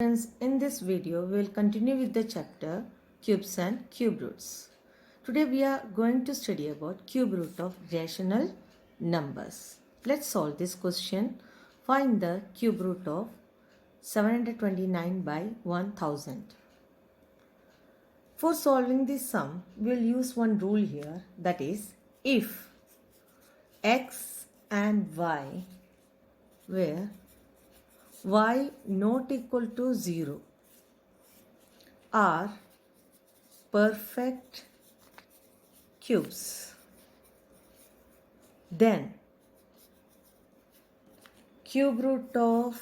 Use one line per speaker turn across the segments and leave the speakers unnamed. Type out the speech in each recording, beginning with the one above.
Friends, in this video we will continue with the chapter cubes and cube roots. Today we are going to study about cube root of rational numbers. Let's solve this question. Find the cube root of 729 by 1000. For solving this sum, we will use one rule here, that is, if x and y where y not equal to 0 are perfect cubes, then cube root of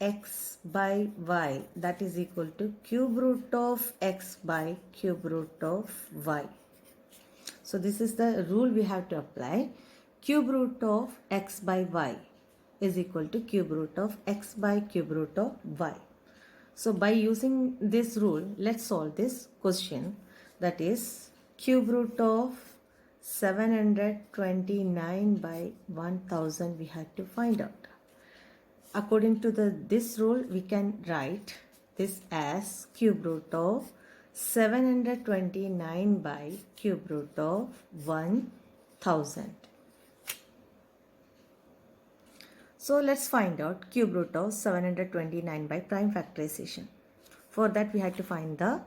x by y, that is equal to cube root of x by cube root of y. So this is the rule we have to apply. Cube root of x by y is equal to cube root of x by cube root of y. So by using this rule, let's solve this question, that is cube root of 729 by 1000 we had to find out. According to this rule, we can write this as cube root of 729 by cube root of 1000. So let's find out cube root of 729 by prime factorization. For that we had to find the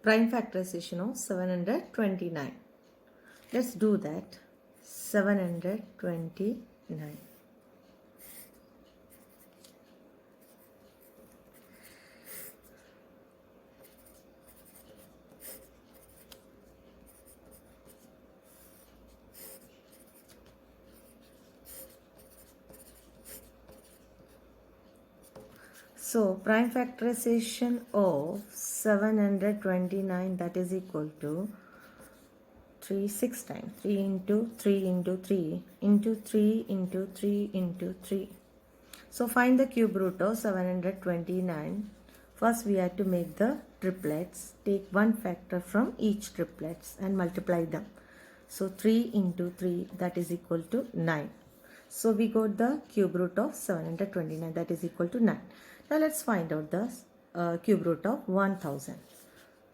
prime factorization of 729. Let's do that. 729. So prime factorization of 729, that is equal to 6 times 3 into 3 into 3 into 3 into 3 into 3. So find the cube root of 729. First we have to make the triplets. Take one factor from each triplets and multiply them. So 3 into 3, that is equal to 9. So we got the cube root of 729, that is equal to 9. Now let's find out the cube root of 1000.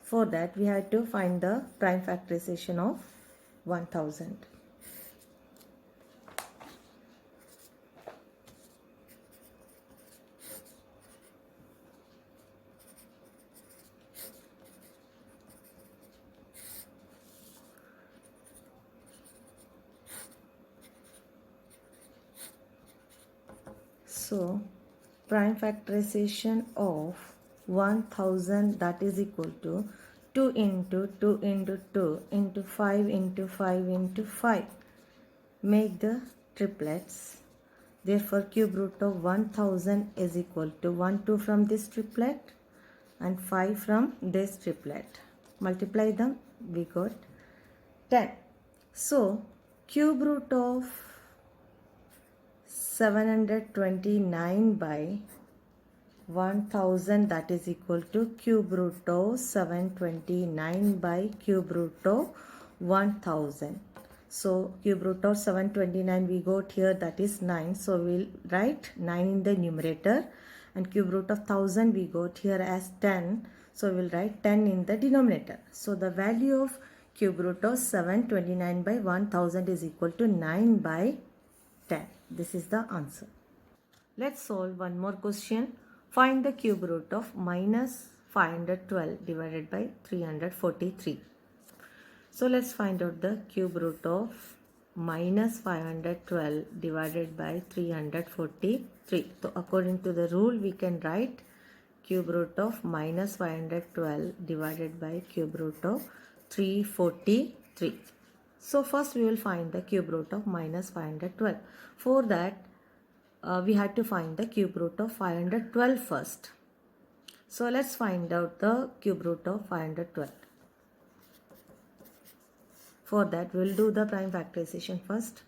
For that we have to find the prime factorization of 1000. So prime factorization of 1000, that is equal to 2 into 2 into 2 into 5 into 5 into 5. Make the triplets. Therefore cube root of 1000 is equal to 1 2 from this triplet and 5 from this triplet. Multiply them, we got 10. So cube root of 729 by 1000, that is equal to cube root of 729 by cube root of 1000. So cube root of 729 we got here, that is 9. So we'll write 9 in the numerator, and cube root of 1000 we got here as 10. So we'll write 10 in the denominator. So the value of cube root of 729 by 1000 is equal to 9 by 10. This is the answer. Let's solve one more question. Find the cube root of minus 512 divided by 343. So let's find out the cube root of minus 512 divided by 343. So according to the rule, we can write cube root of minus 512 divided by cube root of 343. So first we will find the cube root of minus 512. For that we had to find the cube root of 512 first. So let's find out the cube root of 512. For that we will do the prime factorization first.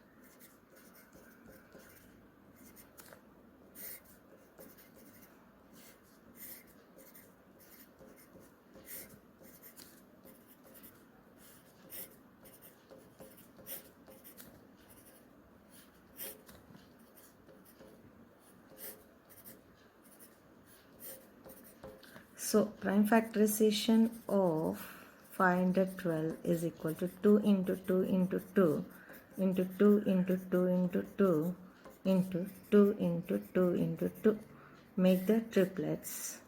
So prime factorization of 512 is equal to 2 into 2 into 2 into 2 into 2 into 2 into 2 into 2 into 2. Make the triplets.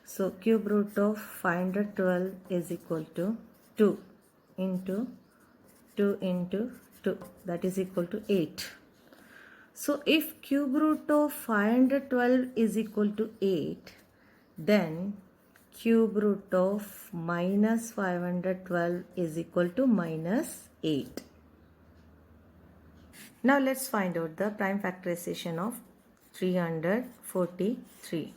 So cube root of 512 is equal to 2 into 2 into 2, that is equal to 8. So if cube root of 512 is equal to 8, then cube root of minus 512 is equal to minus 8. Now let's find out the prime factorization of 343.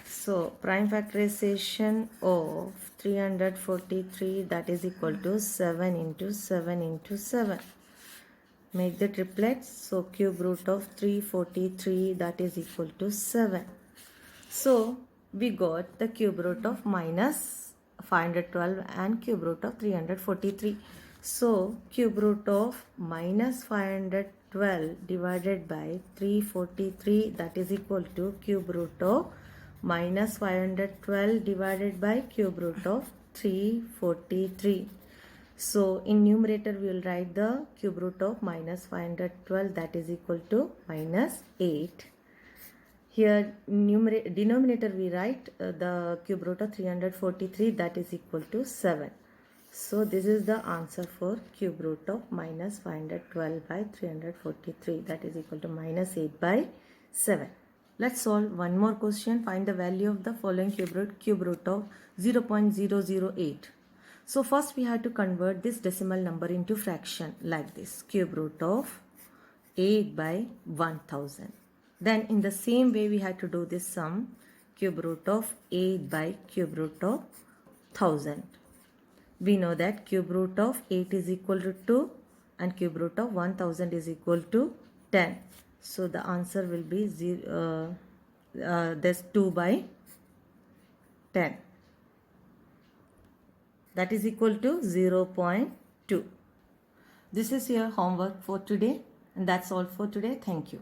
So prime factorization of 343, that is equal to 7 into 7 into 7. Make the triplets. So cube root of 343, that is equal to 7. So we got the cube root of minus 512 and cube root of 343. So cube root of minus 512 divided by 343, that is equal to cube root of minus 512 divided by cube root of 343. So in numerator we will write the cube root of minus 512, that is equal to minus 8. Here denominator we write the cube root of 343, that is equal to 7. So this is the answer for cube root of minus 512 by 343, that is equal to minus 8 by 7. Let's solve one more question. Find the value of the following cube root of 0.008. So first we have to convert this decimal number into fraction like this, cube root of 8 by 1000. Then in the same way we have to do this sum, cube root of 8 by cube root of 1000. We know that cube root of 8 is equal to 2 and cube root of 1000 is equal to 10. So the answer will be this 2 by 10. That is equal to 0.2. This is your homework for today, and that's all for today. Thank you.